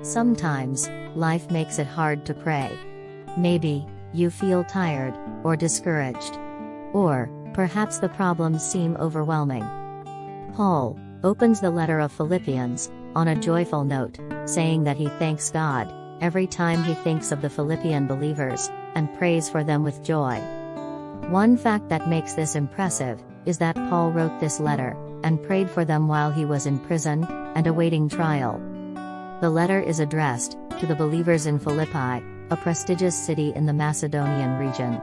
Sometimes, life makes it hard to pray. Maybe, you feel tired, or discouraged. Or, perhaps the problems seem overwhelming. Paul opens the letter of Philippians on a joyful note, saying that he thanks God every time he thinks of the Philippian believers, and prays for them with joy. One fact that makes this impressive is that Paul wrote this letter and prayed for them while he was in prison and awaiting trial. The letter is addressed to the believers in Philippi, a prestigious city in the Macedonian region.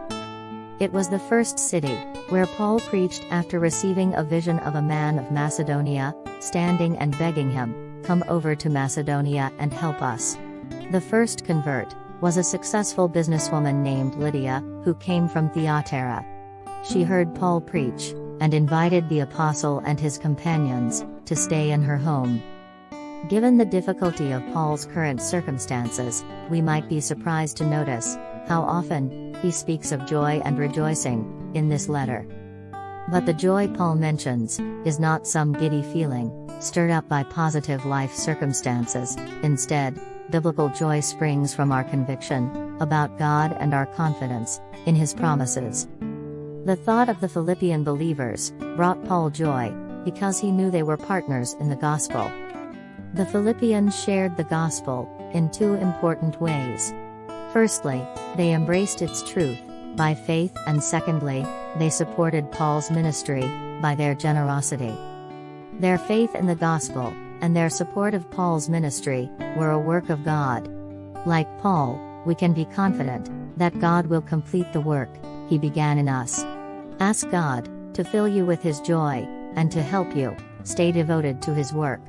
It was the first city where Paul preached after receiving a vision of a man of Macedonia, standing and begging him, "Come over to Macedonia and help us." The first convert was a successful businesswoman named Lydia, who came from Thyatira. She heard Paul preach, and invited the apostle and his companions to stay in her home. Given the difficulty of Paul's current circumstances, we might be surprised to notice how often he speaks of joy and rejoicing in this letter. But the joy Paul mentions is not some giddy feeling stirred up by positive life circumstances. Instead, biblical joy springs from our conviction about God and our confidence in His promises. The thought of the Philippian believers brought Paul joy because he knew they were partners in the gospel. The Philippians shared the gospel in two important ways. Firstly, they embraced its truth by faith, and secondly, they supported Paul's ministry by their generosity. Their faith in the gospel and their support of Paul's ministry were a work of God. Like Paul, we can be confident that God will complete the work He began in us. Ask God to fill you with His joy and to help you stay devoted to His work.